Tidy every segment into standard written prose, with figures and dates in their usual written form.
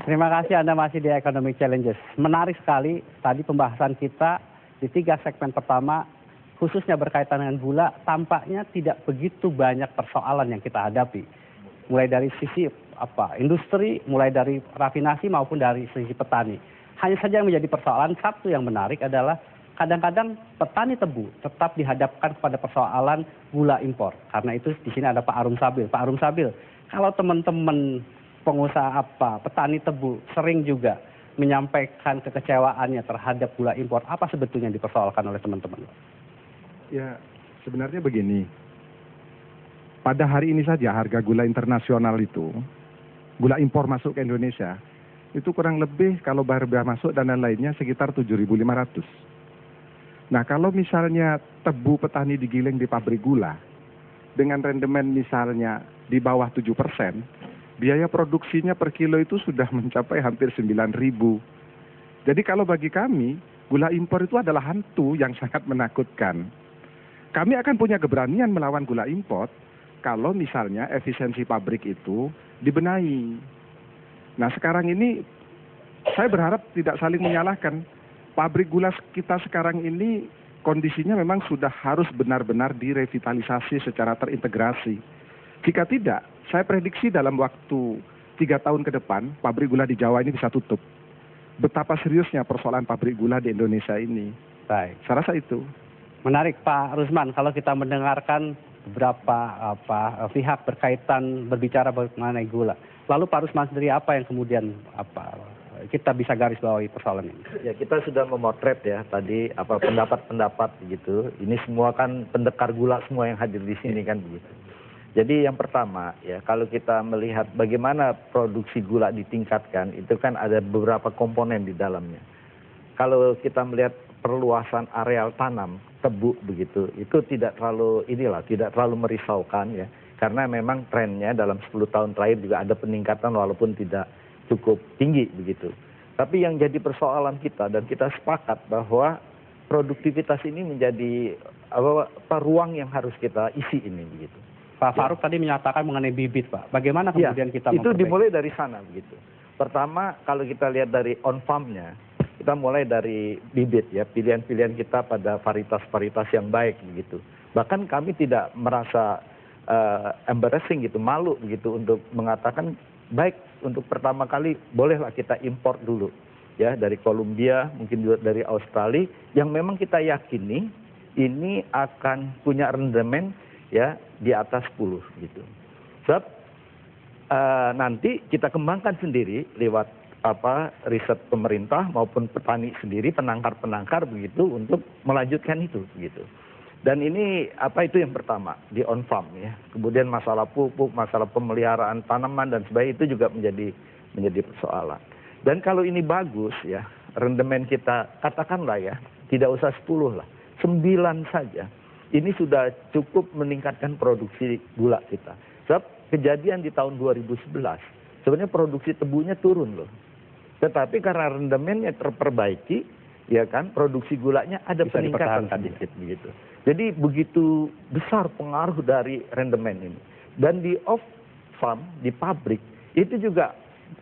Terima kasih Anda masih di Economic Challenges. Menarik sekali tadi pembahasan kita di 3 segmen pertama, khususnya berkaitan dengan gula, tampaknya tidak begitu banyak persoalan yang kita hadapi. Mulai dari sisi industri, mulai dari rafinasi maupun dari sisi petani. Hanya saja yang menjadi persoalan satu yang menarik adalah kadang-kadang petani tebu tetap dihadapkan kepada persoalan gula impor. Karena itu di sini ada Pak Arum Sabil. Pak Arum Sabil, kalau teman-teman pengusaha petani tebu sering juga menyampaikan kekecewaannya terhadap gula impor, apa sebetulnya yang dipersoalkan oleh teman-teman? Ya, sebenarnya begini. Pada hari ini saja harga gula internasional itu, gula impor masuk ke Indonesia, itu kurang lebih kalau bayar biaya masuk dan lain-lainnya sekitar 7.500. Nah, kalau misalnya tebu petani digiling di pabrik gula, dengan rendemen misalnya di bawah 7%, biaya produksinya per kilo itu sudah mencapai hampir 9.000. Jadi kalau bagi kami, gula impor itu adalah hantu yang sangat menakutkan. Kami akan punya keberanian melawan gula impor kalau misalnya efisiensi pabrik itu dibenahi. Nah sekarang ini saya berharap tidak saling menyalahkan. Pabrik gula kita sekarang ini kondisinya memang sudah harus benar-benar direvitalisasi secara terintegrasi. Jika tidak, saya prediksi dalam waktu 3 tahun ke depan, pabrik gula di Jawa ini bisa tutup. Betapa seriusnya persoalan pabrik gula di Indonesia ini. Baik. Saya rasa itu. Menarik Pak Rusman, kalau kita mendengarkan beberapa pihak berkaitan berbicara mengenai gula. Lalu Pak Rusman sendiri apa yang kemudian kita bisa garis bawahi persoalan ini? Ya kita sudah memotret ya tadi pendapat-pendapat begitu. Ini semua kan pendekar gula semua yang hadir di sini kan begitu. Jadi yang pertama ya kalau kita melihat bagaimana produksi gula ditingkatkan itu kan ada beberapa komponen di dalamnya. Kalau kita melihat perluasan areal tanam tebu begitu itu tidak terlalu merisaukan ya karena memang trennya dalam 10 tahun terakhir juga ada peningkatan walaupun tidak cukup tinggi begitu. Tapi yang jadi persoalan kita dan kita sepakat bahwa produktivitas ini menjadi ruang yang harus kita isi ini begitu. Pak Faruk tadi menyatakan mengenai bibit, Pak. Bagaimana kemudian kita itu dimulai dari sana begitu. Pertama, kalau kita lihat dari on farm-nya, kita mulai dari bibit ya, pilihan-pilihan kita pada varietas-varietas yang baik begitu. Bahkan kami tidak merasa embarrassing gitu, malu begitu untuk mengatakan baik untuk pertama kali bolehlah kita import dulu ya dari Kolombia, mungkin juga dari Australia yang memang kita yakini ini akan punya rendemen ya di atas 10 gitu. Sebab nanti kita kembangkan sendiri lewat riset pemerintah maupun petani sendiri penangkar-penangkar begitu untuk melanjutkan itu begitu. Dan ini itu yang pertama di on farm ya. Kemudian masalah pupuk, masalah pemeliharaan tanaman dan sebagainya itu juga menjadi persoalan. Dan kalau ini bagus ya, rendemen kita katakanlah ya, tidak usah 10 lah, 9 saja. Ini sudah cukup meningkatkan produksi gula kita. Sebab kejadian di tahun 2011, sebenarnya produksi tebunya turun loh. Tetapi karena rendemennya terperbaiki, ya kan, produksi gulanya ada bisa peningkatan sedikit begitu. Jadi begitu besar pengaruh dari rendemen ini. Dan di off farm, di pabrik, itu juga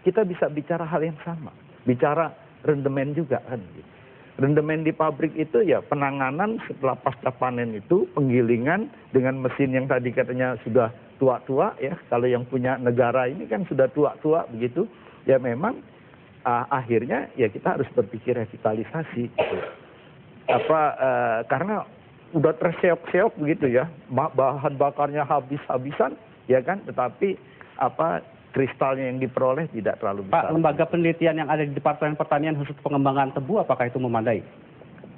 kita bisa bicara hal yang sama. Bicara rendemen juga kan gitu. Rendemen di pabrik itu ya penanganan setelah pasca panen itu penggilingan dengan mesin yang tadi katanya sudah tua-tua ya. Kalau yang punya negara ini kan sudah tua-tua begitu. Ya memang akhirnya ya kita harus berpikir revitalisasi gitu. Karena udah terseok-seok begitu ya. Bahan bakarnya habis-habisan ya kan, tetapi kristalnya yang diperoleh tidak terlalu besar. Pak, lembaga penelitian yang ada di Departemen Pertanian khusus pengembangan tebu, apakah itu memadai?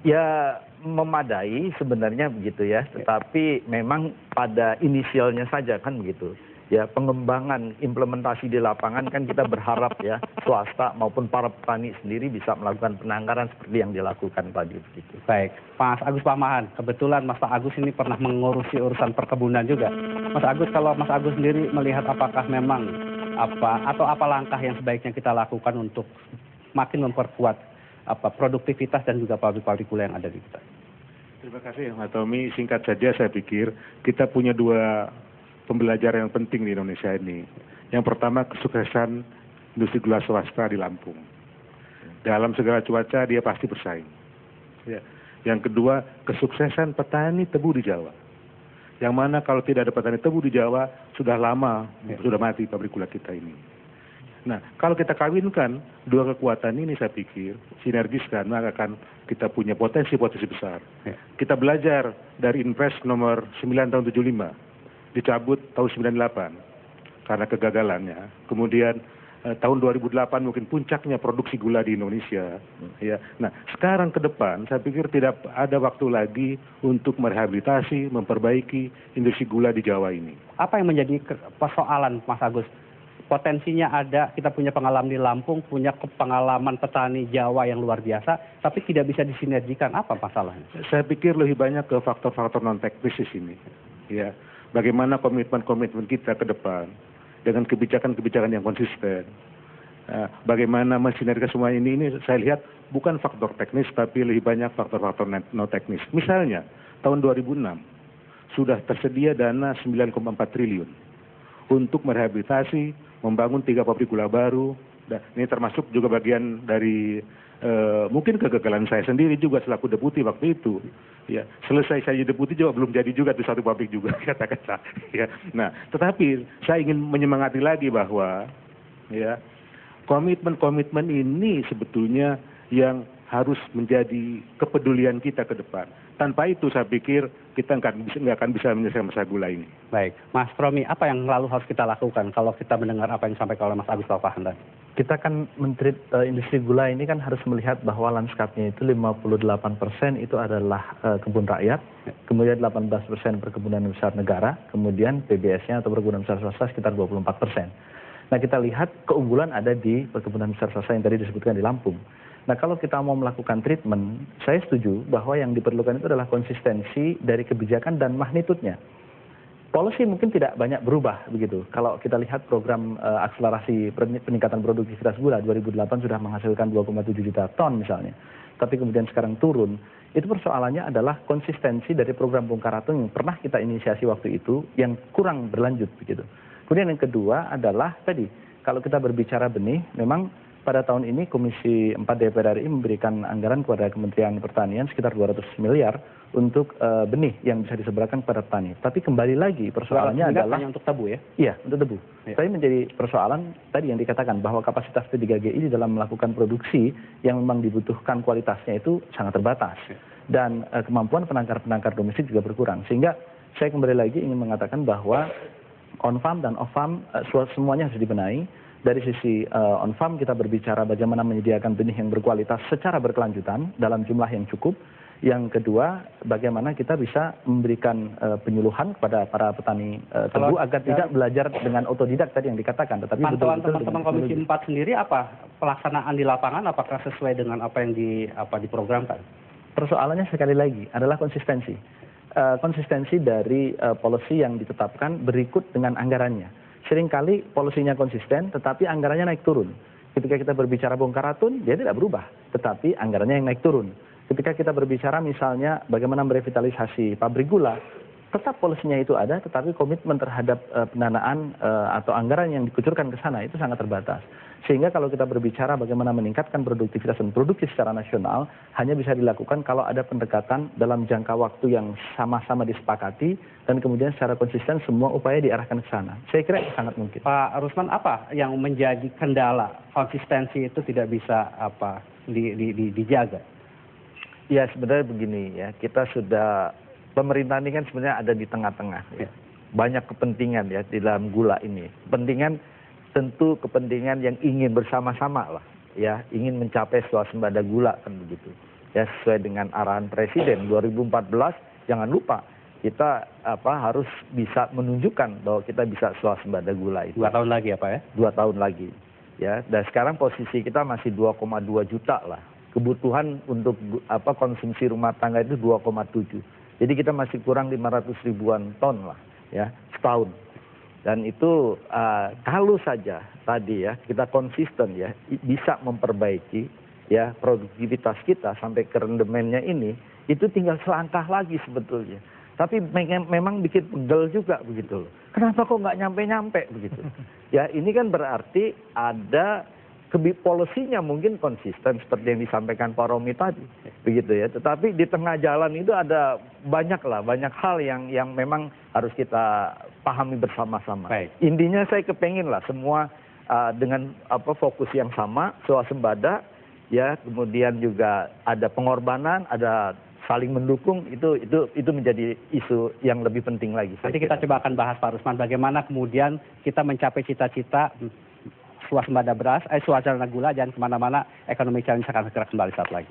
Ya, memadai sebenarnya begitu ya. Tetapi memang pada inisialnya saja kan begitu. Ya, pengembangan implementasi di lapangan kan kita berharap ya swasta maupun para petani sendiri bisa melakukan penangkaran seperti yang dilakukan tadi begitu. Baik, Mas Agus Pamahan, kebetulan Mas Agus ini pernah mengurusi urusan perkebunan juga. Mas Agus, kalau Mas Agus sendiri melihat apakah memang apa langkah yang sebaiknya kita lakukan untuk makin memperkuat produktivitas dan juga pabrik-pabrik gula yang ada di kita. Terima kasih Mas Tommy. Singkat saja saya pikir kita punya 2 pembelajaran yang penting di Indonesia ini. Yang pertama kesuksesan industri gula swasta di Lampung. Dalam segala cuaca dia pasti bersaing. Ya. Yang kedua, kesuksesan petani tebu di Jawa. Yang mana kalau tidak ada petani tebu di Jawa, sudah lama, sudah mati pabrik gula kita ini. Nah, kalau kita kawinkan dua kekuatan ini, saya pikir sinergiskan, maka akan kita punya potensi-potensi besar. Kita belajar dari Inpres nomor 9 tahun 75, dicabut tahun 98 karena kegagalannya. Kemudian tahun 2008 mungkin puncaknya produksi gula di Indonesia. Ya, nah sekarang ke depan saya pikir tidak ada waktu lagi untuk merehabilitasi, memperbaiki industri gula di Jawa ini. Apa yang menjadi persoalan, Mas Agus? Potensinya ada, kita punya pengalaman di Lampung, punya pengalaman petani Jawa yang luar biasa, tapi tidak bisa disinergikan. Apa masalahnya? Saya pikir lebih banyak ke faktor-faktor non teknis di sini. Ya, bagaimana komitmen-komitmen kita ke depan dengan kebijakan-kebijakan yang konsisten. Bagaimana mensinergikan semua ini saya lihat bukan faktor teknis, tapi lebih banyak faktor-faktor non teknis. Misalnya tahun 2006 sudah tersedia dana 9,4 triliun untuk merehabilitasi, membangun 3 pabrik gula baru. Dan ini termasuk juga bagian dari mungkin kegagalan saya sendiri juga selaku deputi waktu itu. Ya, selesai saya deputi juga belum jadi juga di satu pabrik juga kata-kata. Ya, nah, tetapi saya ingin menyemangati lagi bahwa ya komitmen-komitmen ini sebetulnya yang harus menjadi kepedulian kita ke depan. Tanpa itu saya pikir kita nggak akan bisa menyelesaikan masalah gula ini. Baik, Mas Romi, apa yang lalu harus kita lakukan kalau kita mendengar apa yang disampaikan oleh Mas Agus Taufahan tadi? Kita kan menteri industri gula ini kan harus melihat bahwa lanskapnya itu 58% itu adalah kebun rakyat, kemudian 18% perkebunan besar negara, kemudian PBS-nya atau perkebunan besar swasta sekitar 24%. Nah, kita lihat keunggulan ada di perkebunan besar swasta yang tadi disebutkan di Lampung. Nah, kalau kita mau melakukan treatment, saya setuju bahwa yang diperlukan itu adalah konsistensi dari kebijakan dan magnitudenya. Policy mungkin tidak banyak berubah begitu. Kalau kita lihat program akselerasi peningkatan produktivitas gula 2008 sudah menghasilkan 2,7 juta ton misalnya. Tapi kemudian sekarang turun. Itu persoalannya adalah konsistensi dari program Bung Karno yang pernah kita inisiasi waktu itu yang kurang berlanjut begitu. Kemudian yang kedua adalah tadi, kalau kita berbicara benih, memang pada tahun ini Komisi 4 DPR RI memberikan anggaran kepada Kementerian Pertanian sekitar 200 miliar untuk benih yang bisa disebarkan kepada petani. Tapi kembali lagi persoalannya adalah hanya untuk tebu ya? Iya, untuk tebu. Ya. Tapi menjadi persoalan tadi yang dikatakan bahwa kapasitas P3GI dalam melakukan produksi yang memang dibutuhkan kualitasnya itu sangat terbatas. Ya. Dan kemampuan penangkar-penangkar domestik juga berkurang. Sehingga saya kembali lagi ingin mengatakan bahwa on-farm dan off-farm semuanya harus dibenahi. Dari sisi on-farm kita berbicara bagaimana menyediakan benih yang berkualitas secara berkelanjutan dalam jumlah yang cukup. Yang kedua, bagaimana kita bisa memberikan penyuluhan kepada para petani tebu agar tidak belajar dengan otodidak tadi yang dikatakan. Tetapi pantauan teman-teman Komisi 4 sendiri apa pelaksanaan di lapangan, apakah sesuai dengan apa yang diprogramkan? Persoalannya sekali lagi adalah konsistensi. Konsistensi dari policy yang ditetapkan berikut dengan anggarannya. Seringkali polisinya konsisten, tetapi anggarannya naik turun. Ketika kita berbicara bongkar ratun, dia tidak berubah, tetapi anggarannya yang naik turun. Ketika kita berbicara misalnya bagaimana merevitalisasi pabrik gula, tetap polisinya itu ada, tetapi komitmen terhadap pendanaan atau anggaran yang dikucurkan ke sana itu sangat terbatas. Sehingga kalau kita berbicara bagaimana meningkatkan produktivitas dan produksi secara nasional, hanya bisa dilakukan kalau ada pendekatan dalam jangka waktu yang sama-sama disepakati, dan kemudian secara konsisten semua upaya diarahkan ke sana. Saya kira itu sangat mungkin. Pak Rusman, apa yang menjadi kendala konsistensi itu tidak bisa dijaga? Ya sebenarnya begini ya, kita sudah, pemerintah ini kan sebenarnya ada di tengah-tengah. Ya. Banyak kepentingan ya di dalam gula ini. Kepentingan tentu kepentingan yang ingin bersama-sama lah, ya ingin mencapai swasembada gula kan begitu. Ya sesuai dengan arahan Presiden 2014, jangan lupa kita harus bisa menunjukkan bahwa kita bisa swasembada gula itu. 2 tahun lagi ya Pak ya? 2 tahun lagi. Ya, dan sekarang posisi kita masih 2,2 juta lah. Kebutuhan untuk konsumsi rumah tangga itu 2,7. Jadi kita masih kurang 500 ribuan ton lah ya setahun. Dan itu kalau saja tadi ya kita konsisten ya bisa memperbaiki ya produktivitas kita sampai ke rendemennya ini, itu tinggal selangkah lagi sebetulnya. Tapi memang bikin pegel juga begitu loh. Kenapa kok nggak nyampe-nyampe begitu? Ya ini kan berarti ada Polisinya mungkin konsisten seperti yang disampaikan Pak Romi tadi, begitu ya. Tetapi di tengah jalan itu ada banyak hal yang memang harus kita pahami bersama-sama. Intinya saya kepengen lah semua dengan fokus yang sama, swasembada, ya, kemudian juga ada pengorbanan, ada saling mendukung, itu menjadi isu yang lebih penting lagi. Nanti kita coba akan bahas Pak Rusman bagaimana kemudian kita mencapai cita-cita swasembada beras, swasembada gula, jangan kemana-mana, Ekonomi Challenge akan segera kembali saat lagi.